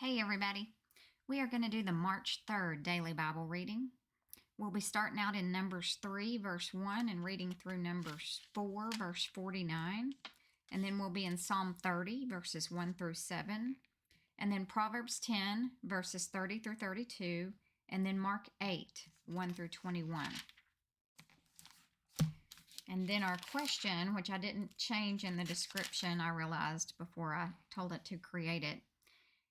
Hey everybody, we are going to do the March 3rd daily Bible reading. We'll be starting out in Numbers 3 verse 1 and reading through Numbers 4 verse 49. And then we'll be in Psalm 30 verses 1 through 7. And then Proverbs 10 verses 30 through 32. And then Mark 8 1 through 21. And then our question, which I didn't change in the description, I realized before I told it to create it,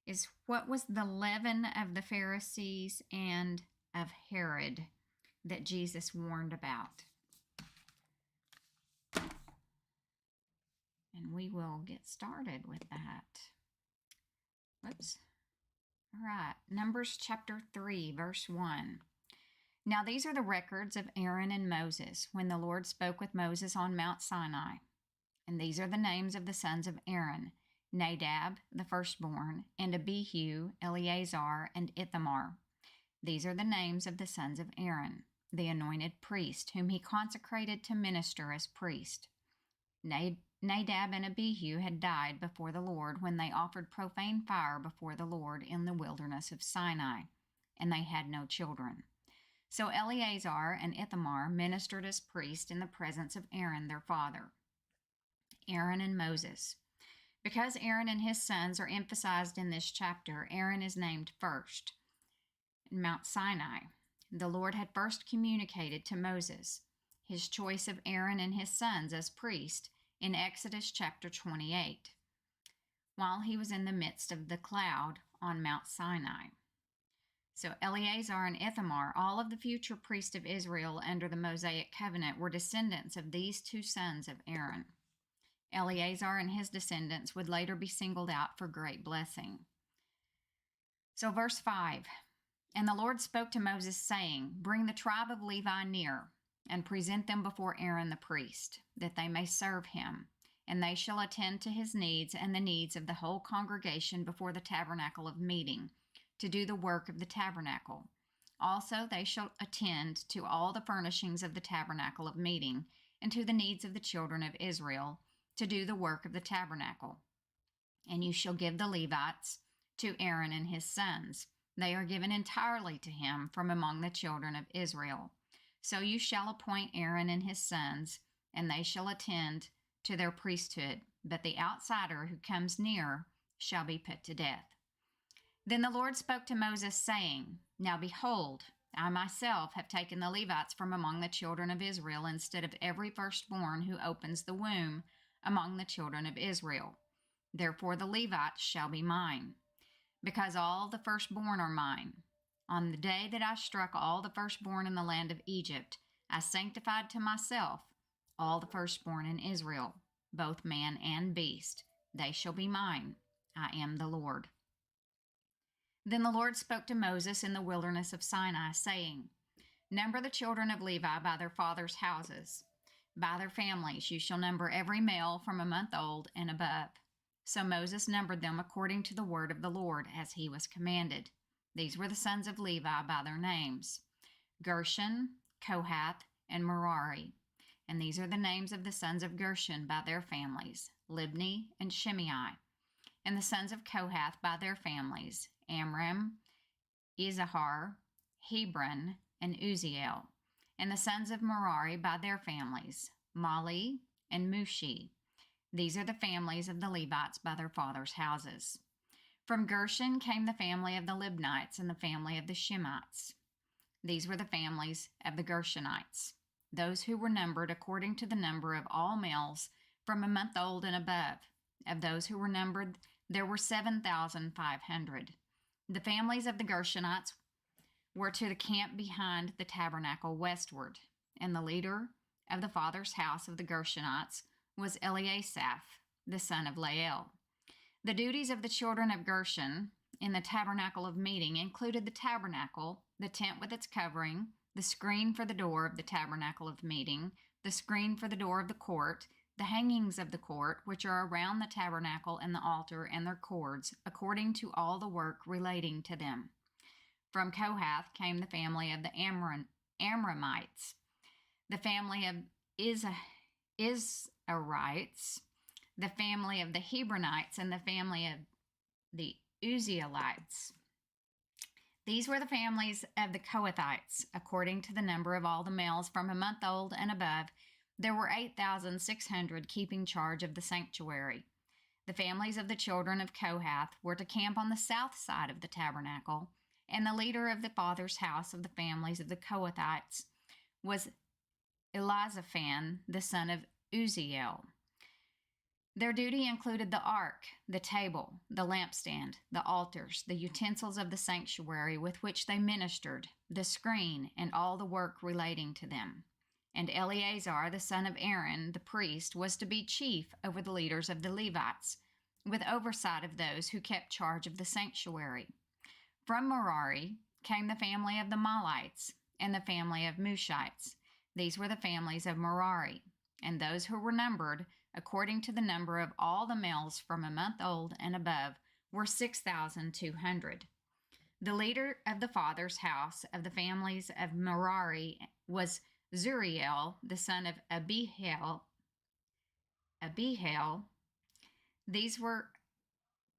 is what was the leaven of the Pharisees and of Herod that Jesus warned about? And we will get started with that. Whoops. All right, Numbers chapter 3, verse 1. Now these are the records of Aaron and Moses when the Lord spoke with Moses on Mount Sinai. And these are the names of the sons of Aaron: Nadab, the firstborn, and Abihu, Eleazar, and Ithamar. These are the names of the sons of Aaron, the anointed priest, whom he consecrated to minister as priest. Nadab and Abihu had died before the Lord when they offered profane fire before the Lord in the wilderness of Sinai, and they had no children. So Eleazar and Ithamar ministered as priests in the presence of Aaron their father. Aaron and Moses. Because Aaron and his sons are emphasized in this chapter, Aaron is named first. In Mount Sinai, the Lord had first communicated to Moses his choice of Aaron and his sons as priest in Exodus chapter 28, while he was in the midst of the cloud on Mount Sinai. So Eleazar and Ithamar, all of the future priests of Israel under the Mosaic covenant, were descendants of these two sons of Aaron. Eleazar and his descendants would later be singled out for great blessing. So verse 5, And the Lord spoke to Moses, saying, Bring the tribe of Levi near, and present them before Aaron the priest, that they may serve him, and they shall attend to his needs and the needs of the whole congregation before the tabernacle of meeting, to do the work of the tabernacle. Also they shall attend to all the furnishings of the tabernacle of meeting, and to the needs of the children of Israel, to do the work of the tabernacle. And you shall give the Levites to Aaron and his sons. They are given entirely to him from among the children of Israel. So you shall appoint Aaron and his sons, and they shall attend to their priesthood. But the outsider who comes near shall be put to death. Then the Lord spoke to Moses, saying, Now behold, I myself have taken the Levites from among the children of Israel instead of every firstborn who opens the womb among the children of Israel. Therefore the Levites shall be mine, because all the firstborn are mine. On the day that I struck all the firstborn in the land of Egypt, I sanctified to myself all the firstborn in Israel, both man and beast. They shall be mine. I am the Lord. Then the Lord spoke to Moses in the wilderness of Sinai, saying, Number the children of Levi by their fathers' houses. By their families you shall number every male from a month old and above. So Moses numbered them according to the word of the Lord, as he was commanded. These were the sons of Levi by their names: Gershon, Kohath, and Merari. And these are the names of the sons of Gershon by their families: Libni and Shimei. And the sons of Kohath by their families: Amram, Izahar, Hebron, and Uziel. And the sons of Merari by their families: Mali and Mushi. These are the families of the Levites by their fathers' houses. From Gershon came the family of the Libnites and the family of the Shemites. These were the families of the Gershonites, those who were numbered according to the number of all males from a month old and above. Of those who were numbered, there were 7,500. The families of the Gershonites were to the camp behind the tabernacle westward, and the leader of the father's house of the Gershonites was Eliasaph, the son of Lael. The duties of the children of Gershon in the tabernacle of meeting included the tabernacle, the tent with its covering, the screen for the door of the tabernacle of meeting, the screen for the door of the court, the hangings of the court, which are around the tabernacle and the altar, and their cords, according to all the work relating to them. From Kohath came the family of the Amramites, the family of Izharites, the family of the Hebronites, and the family of the Uzzielites. These were the families of the Kohathites. According to the number of all the males from a month old and above, there were 8,600 keeping charge of the sanctuary. The families of the children of Kohath were to camp on the south side of the tabernacle, and the leader of the father's house of the families of the Kohathites was Elizaphan, the son of Uzziel. Their duty included the ark, the table, the lampstand, the altars, the utensils of the sanctuary with which they ministered, the screen, and all the work relating to them. And Eleazar, the son of Aaron, the priest, was to be chief over the leaders of the Levites, with oversight of those who kept charge of the sanctuary. From Merari came the family of the Mahlites and the family of Mushites. These were the families of Merari, and those who were numbered, according to the number of all the males from a month old and above, were 6,200. The leader of the father's house of the families of Merari was Zuriel, the son of Abihail. These were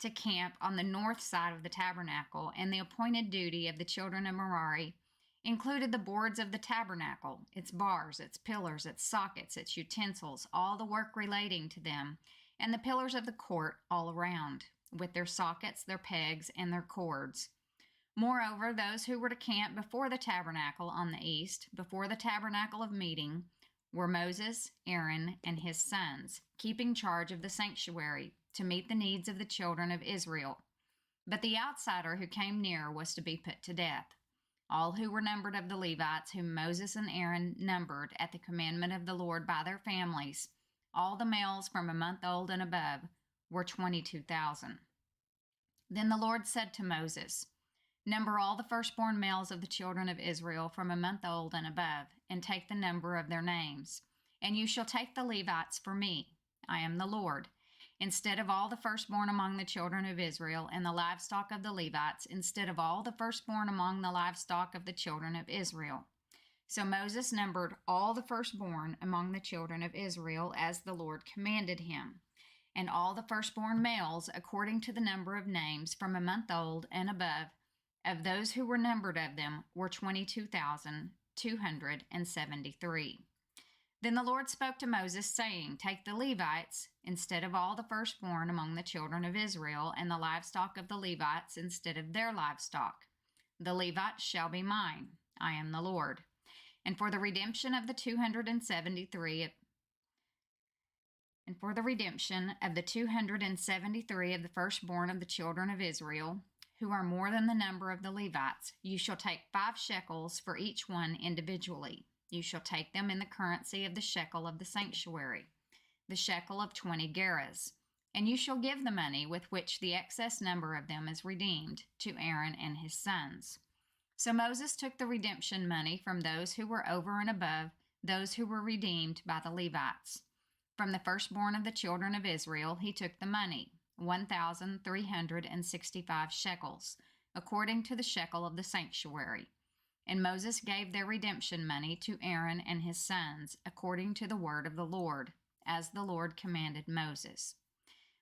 to camp on the north side of the tabernacle, and the appointed duty of the children of Merari included the boards of the tabernacle, its bars, its pillars, its sockets, its utensils, all the work relating to them, and the pillars of the court all around, with their sockets, their pegs, and their cords. Moreover, those who were to camp before the tabernacle on the east, before the tabernacle of meeting, were Moses, Aaron, and his sons, keeping charge of the sanctuary to meet the needs of the children of Israel. But the outsider who came near was to be put to death. All who were numbered of the Levites, whom Moses and Aaron numbered at the commandment of the Lord by their families, all the males from a month old and above, were 22,000. Then the Lord said to Moses, "Number all the firstborn males of the children of Israel from a month old and above, and take the number of their names. And you shall take the Levites for me. I am the Lord. Instead of all the firstborn among the children of Israel, and the livestock of the Levites, instead of all the firstborn among the livestock of the children of Israel." So Moses numbered all the firstborn among the children of Israel as the Lord commanded him. And all the firstborn males, according to the number of names from a month old and above, of those who were numbered of them, were 22,273. Then the Lord spoke to Moses, saying, "Take the Levites instead of all the firstborn among the children of Israel, and the livestock of the Levites instead of their livestock. The Levites shall be mine. I am the Lord. And for the redemption of the 273 of the firstborn of the children of Israel, who are more than the number of the Levites, you shall take 5 shekels for each one individually. You shall take them in the currency of the shekel of the sanctuary, the shekel of 20 gerahs, and you shall give the money with which the excess number of them is redeemed to Aaron and his sons." So Moses took the redemption money from those who were over and above those who were redeemed by the Levites. From the firstborn of the children of Israel he took the money, 1,365 shekels, according to the shekel of the sanctuary. And Moses gave their redemption money to Aaron and his sons, according to the word of the Lord, as the Lord commanded Moses.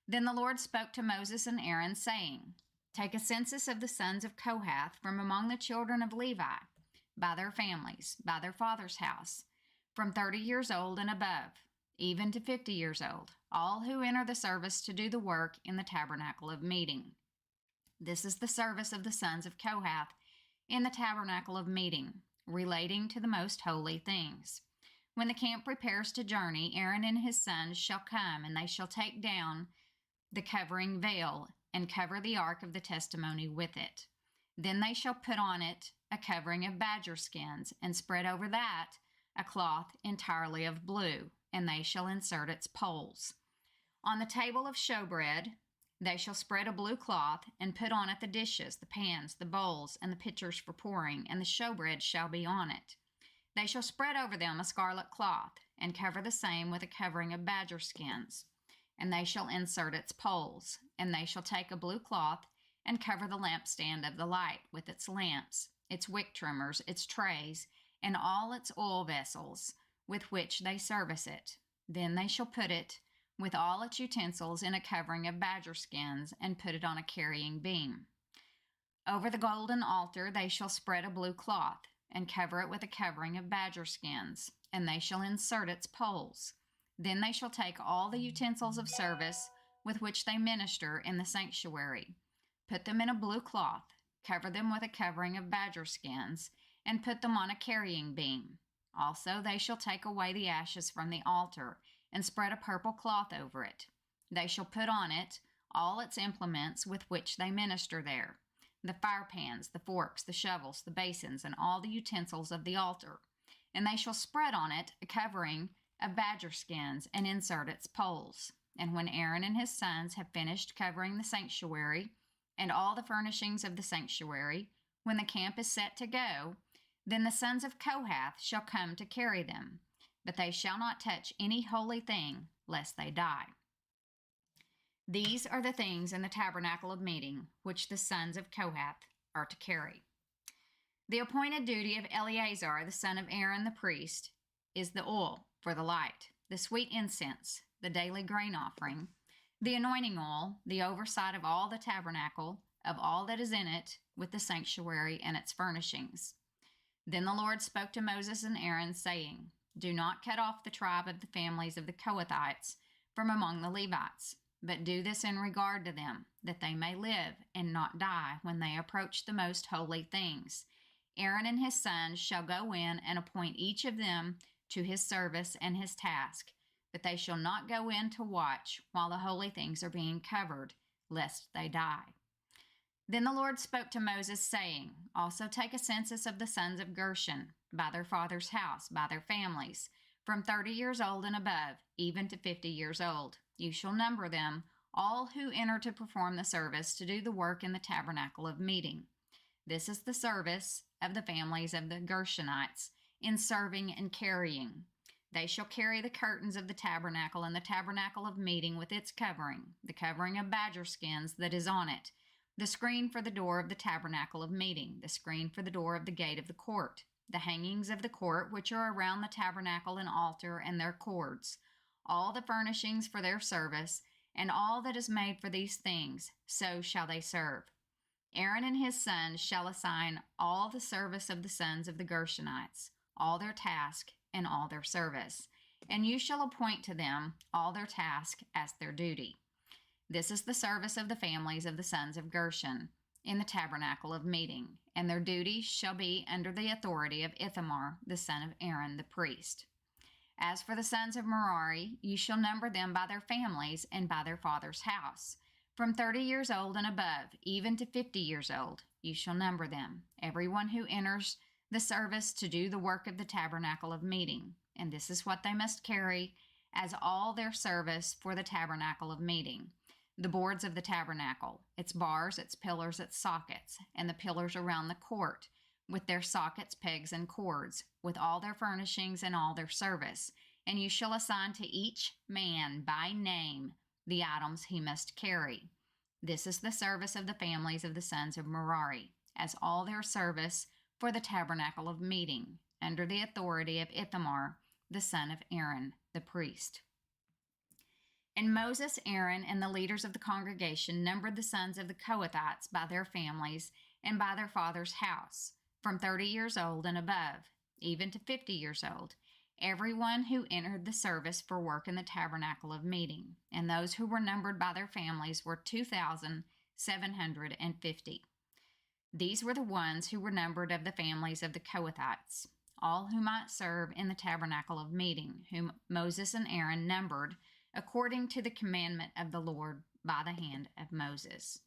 Then the Lord spoke to Moses and Aaron, saying, "Take a census of the sons of Kohath from among the children of Levi, by their families, by their father's house, from 30 years old and above, even to 50 years old, all who enter the service to do the work in the tabernacle of meeting. This is the service of the sons of Kohath in the tabernacle of meeting, relating to the most holy things. When the camp prepares to journey, Aaron and his sons shall come, and they shall take down the covering veil, and cover the ark of the testimony with it. Then they shall put on it a covering of badger skins, and spread over that a cloth entirely of blue, and they shall insert its poles. On the table of showbread they shall spread a blue cloth, and put on it the dishes, the pans, the bowls, and the pitchers for pouring, and the showbread shall be on it. They shall spread over them a scarlet cloth, and cover the same with a covering of badger skins. And they shall insert its poles, and they shall take a blue cloth, and cover the lampstand of the light with its lamps, its wick trimmers, its trays, and all its oil vessels with which they service it. Then they shall put it with all its utensils in a covering of badger skins, and put it on a carrying beam. Over the golden altar they shall spread a blue cloth, and cover it with a covering of badger skins, and they shall insert its poles. Then they shall take all the utensils of service with which they minister in the sanctuary, put them in a blue cloth, cover them with a covering of badger skins, and put them on a carrying beam. Also they shall take away the ashes from the altar, and spread a purple cloth over it. They shall put on it all its implements with which they minister there, the fire pans, the forks, the shovels, the basins, and all the utensils of the altar. And they shall spread on it a covering of badger skins, and insert its poles. And when Aaron and his sons have finished covering the sanctuary and all the furnishings of the sanctuary, when the camp is set to go, then the sons of Kohath shall come to carry them, but they shall not touch any holy thing, lest they die. These are the things in the tabernacle of meeting, which the sons of Kohath are to carry. The appointed duty of Eleazar, the son of Aaron the priest, is the oil for the light, the sweet incense, the daily grain offering, the anointing oil, the oversight of all the tabernacle, of all that is in it, with the sanctuary and its furnishings. Then the Lord spoke to Moses and Aaron, saying, Do not cut off the tribe of the families of the Kohathites from among the Levites, but do this in regard to them, that they may live and not die when they approach the most holy things. Aaron and his sons shall go in and appoint each of them to his service and his task, but they shall not go in to watch while the holy things are being covered, lest they die. Then the Lord spoke to Moses, saying, Also take a census of the sons of Gershon, by their father's house, by their families, from 30 years old and above, even to 50 years old. You shall number them, all who enter to perform the service, to do the work in the tabernacle of meeting. This is the service of the families of the Gershonites, in serving and carrying. They shall carry the curtains of the tabernacle and the tabernacle of meeting with its covering, the covering of badger skins that is on it, the screen for the door of the tabernacle of meeting, the screen for the door of the gate of the court, the hangings of the court which are around the tabernacle and altar and their cords, all the furnishings for their service, and all that is made for these things, so shall they serve. Aaron and his sons shall assign all the service of the sons of the Gershonites, all their task and all their service, and you shall appoint to them all their task as their duty. This is the service of the families of the sons of Gershon in the tabernacle of meeting, and their duty shall be under the authority of Ithamar, the son of Aaron the priest. As for the sons of Merari, you shall number them by their families and by their father's house. From 30 years old and above, even to 50 years old, you shall number them, everyone who enters the service to do the work of the tabernacle of meeting. And this is what they must carry as all their service for the tabernacle of meeting: the boards of the tabernacle, its bars, its pillars, its sockets, and the pillars around the court, with their sockets, pegs, and cords, with all their furnishings and all their service. And you shall assign to each man by name the items he must carry. This is the service of the families of the sons of Merari, as all their service for the tabernacle of meeting, under the authority of Ithamar, the son of Aaron, the priest. And Moses, Aaron, and the leaders of the congregation numbered the sons of the Kohathites by their families and by their father's house, from 30 years old and above, even to 50 years old, everyone who entered the service for work in the tabernacle of meeting. And those who were numbered by their families were 2,750. These were the ones who were numbered of the families of the Kohathites, all who might serve in the tabernacle of meeting, whom Moses and Aaron numbered according to the commandment of the Lord by the hand of Moses.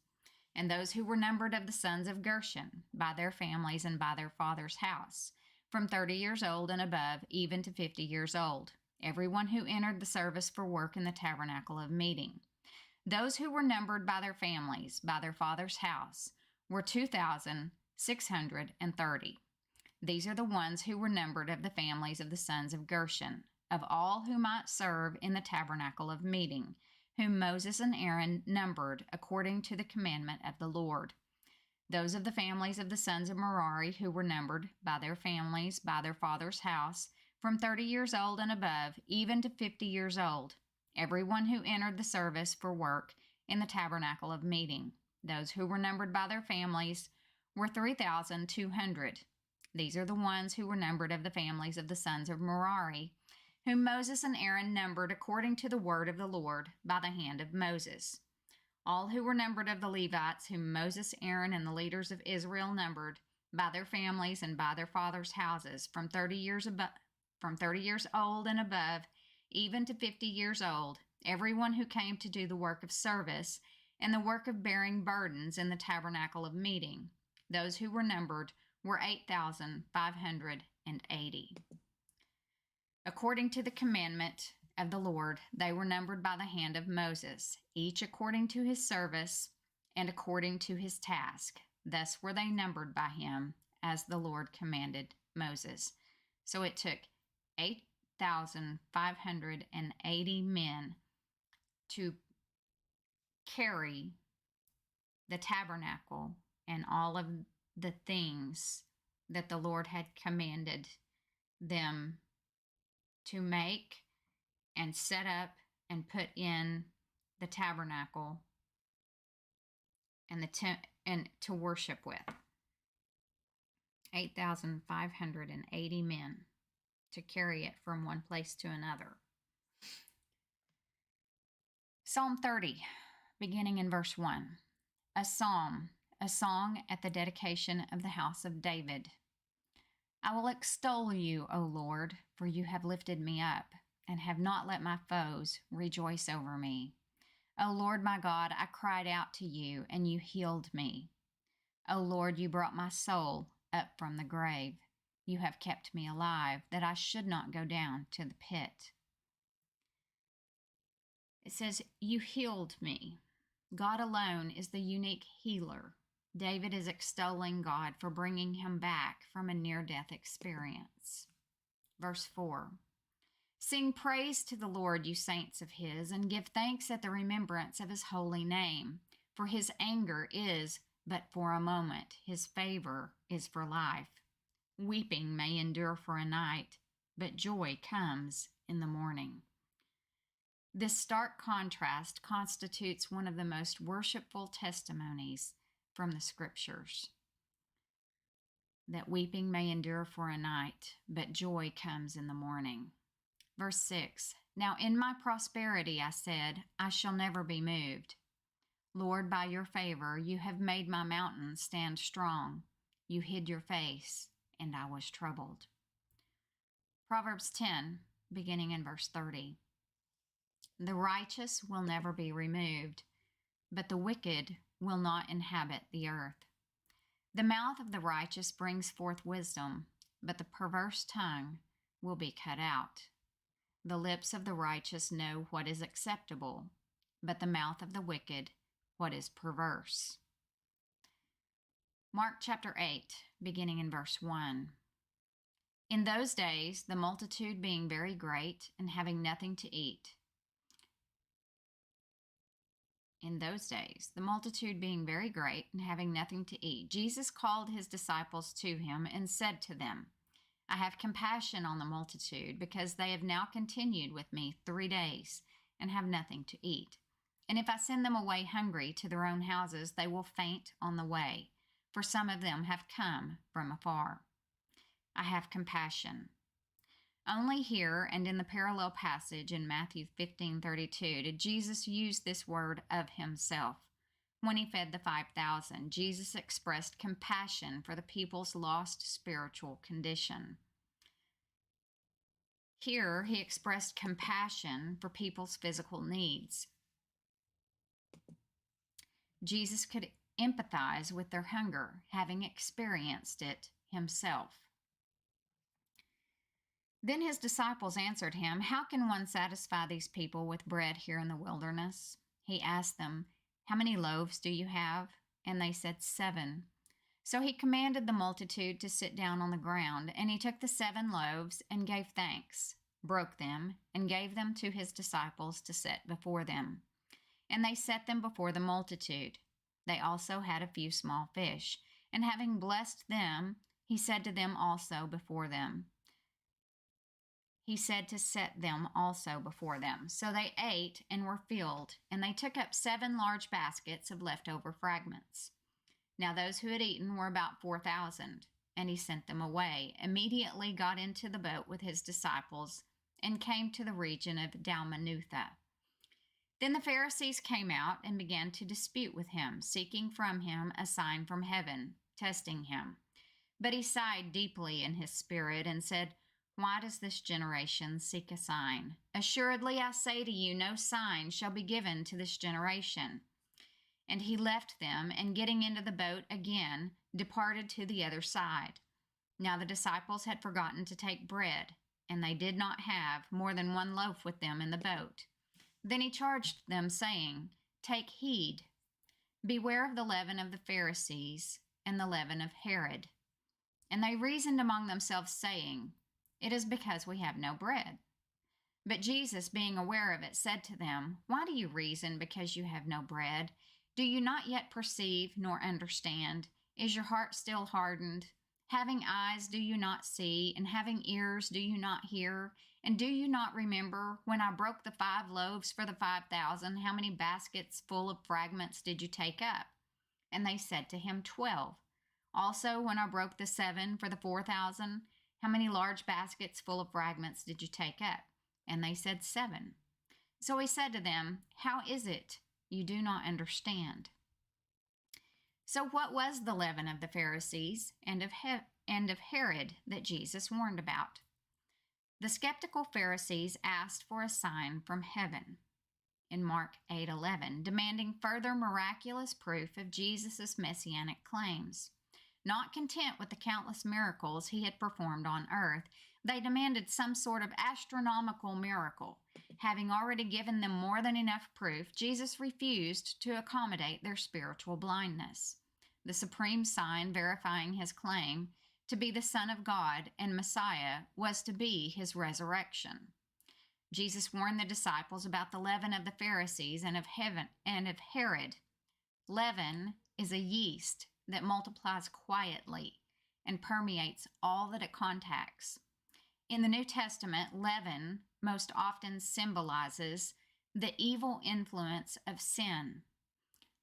And those who were numbered of the sons of Gershon, by their families and by their father's house, from 30 years old and above, even to 50 years old, everyone who entered the service for work in the tabernacle of meeting. Those who were numbered by their families, by their father's house, were 2,630. These are the ones who were numbered of the families of the sons of Gershon, of all who might serve in the tabernacle of meeting, whom Moses and Aaron numbered according to the commandment of the Lord. Those of the families of the sons of Merari who were numbered by their families, by their father's house, from 30 years old and above, even to 50 years old, everyone who entered the service for work in the tabernacle of meeting. Those who were numbered by their families were 3,200. These are the ones who were numbered of the families of the sons of Merari, whom Moses and Aaron numbered according to the word of the Lord by the hand of Moses. All who were numbered of the Levites, whom Moses, Aaron, and the leaders of Israel numbered by their families and by their fathers' houses, from 30 years old and above, even to 50 years old, everyone who came to do the work of service and the work of bearing burdens in the tabernacle of meeting. Those who were numbered were 8,580. According to the commandment of the Lord, they were numbered by the hand of Moses, each according to his service and according to his task. Thus were they numbered by him, as the Lord commanded Moses. So it took 8,580 men to carry the tabernacle and all of the things that the Lord had commanded them to make and set up and put in the tabernacle and and to worship with. 8,580 men to carry it from one place to another. Psalm 30, beginning in verse 1. A psalm, a song at the dedication of the house of David. I will extol you, O Lord, for you have lifted me up and have not let my foes rejoice over me. O Lord my God, I cried out to you, and you healed me. O Lord, you brought my soul up from the grave. You have kept me alive, that I should not go down to the pit. It says, you healed me. God alone is the unique healer. David is extolling God for bringing him back from a near-death experience. Verse 4. Sing praise to the Lord, you saints of his, and give thanks at the remembrance of his holy name. For his anger is but for a moment, his favor is for life. Weeping may endure for a night, but joy comes in the morning. This stark contrast constitutes one of the most worshipful testimonies from the scriptures. That weeping may endure for a night, but joy comes in the morning. Verse 6, Now in my prosperity I said, I shall never be moved. Lord, by your favor you have made my mountain stand strong. You hid your face, and I was troubled. Proverbs 10, beginning in verse 30. The righteous will never be removed, but the wicked will not inhabit the earth. The mouth of the righteous brings forth wisdom, but the perverse tongue will be cut out. The lips of the righteous know what is acceptable, but the mouth of the wicked what is perverse. Mark chapter 8, beginning in verse 1. In those days, the multitude being very great and having nothing to eat. Jesus called his disciples to him and said to them, I have compassion on the multitude, because they have now continued with me 3 days and have nothing to eat. And if I send them away hungry to their own houses, they will faint on the way, for some of them have come from afar. I have compassion. Only here and in the parallel passage in Matthew 15:32 did Jesus use this word of himself. When he fed the 5,000, Jesus expressed compassion for the people's lost spiritual condition. Here, he expressed compassion for people's physical needs. Jesus could empathize with their hunger, having experienced it himself. Then his disciples answered him, How can one satisfy these people with bread here in the wilderness? He asked them, How many loaves do you have? And they said, 7. So he commanded the multitude to sit down on the ground, and he took the 7 loaves and gave thanks, broke them, and gave them to his disciples to set before them. And they set them before the multitude. They also had a few small fish, and having blessed them, he said to them also before them, he said to set them also before them. So they ate and were filled, and they took up 7 large baskets of leftover fragments. Now those who had eaten were about 4,000, and he sent them away, immediately got into the boat with his disciples, and came to the region of Dalmanutha. Then the Pharisees came out and began to dispute with him, seeking from him a sign from heaven, testing him. But he sighed deeply in his spirit and said, "Why does this generation seek a sign? Assuredly I say to you, no sign shall be given to this generation." And he left them, and getting into the boat again, departed to the other side. Now the disciples had forgotten to take bread, and they did not have more than 1 loaf with them in the boat. Then he charged them, saying, "Take heed, beware of the leaven of the Pharisees and the leaven of Herod." And they reasoned among themselves, saying, "It is because we have no bread." But Jesus, being aware of it, said to them, "Why do you reason because you have no bread? Do you not yet perceive nor understand? Is your heart still hardened? Having eyes, do you not see? And having ears, do you not hear? And do you not remember when I broke the 5 loaves for the 5,000, how many baskets full of fragments did you take up?" And they said to him, 12. "Also, when I broke the 7 for the 4,000, how many large baskets full of fragments did you take up?" And they said, 7. So he said to them, "How is it you do not understand?" So what was the leaven of the Pharisees and of Herod that Jesus warned about? The skeptical Pharisees asked for a sign from heaven in Mark 8:11, demanding further miraculous proof of Jesus' messianic claims. Not content with the countless miracles he had performed on earth, they demanded some sort of astronomical miracle. Having already given them more than enough proof, Jesus refused to accommodate their spiritual blindness. The supreme sign verifying his claim to be the Son of God and Messiah was to be his resurrection. Jesus warned the disciples about the leaven of the Pharisees and of Herod. Leaven is a yeast that multiplies quietly and permeates all that it contacts. In the New Testament, leaven most often symbolizes the evil influence of sin.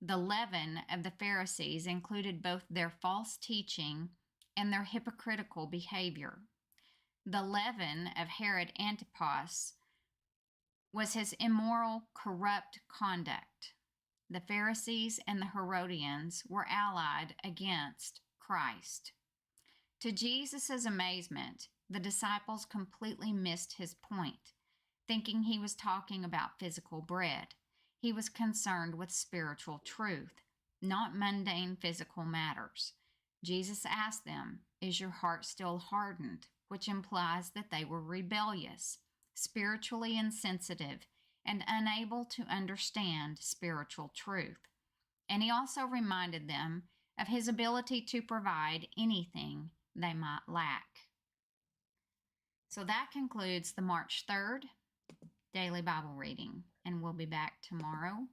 The leaven of the Pharisees included both their false teaching and their hypocritical behavior. The leaven of Herod Antipas was his immoral, corrupt conduct. The Pharisees and the Herodians were allied against Christ. To Jesus' amazement, the disciples completely missed his point, thinking he was talking about physical bread. He was concerned with spiritual truth, not mundane physical matters. Jesus asked them, "Is your heart still hardened?" which implies that they were rebellious, spiritually insensitive, and unable to understand spiritual truth. And he also reminded them of his ability to provide anything they might lack. So that concludes the March 3rd Daily Bible Reading, and we'll be back tomorrow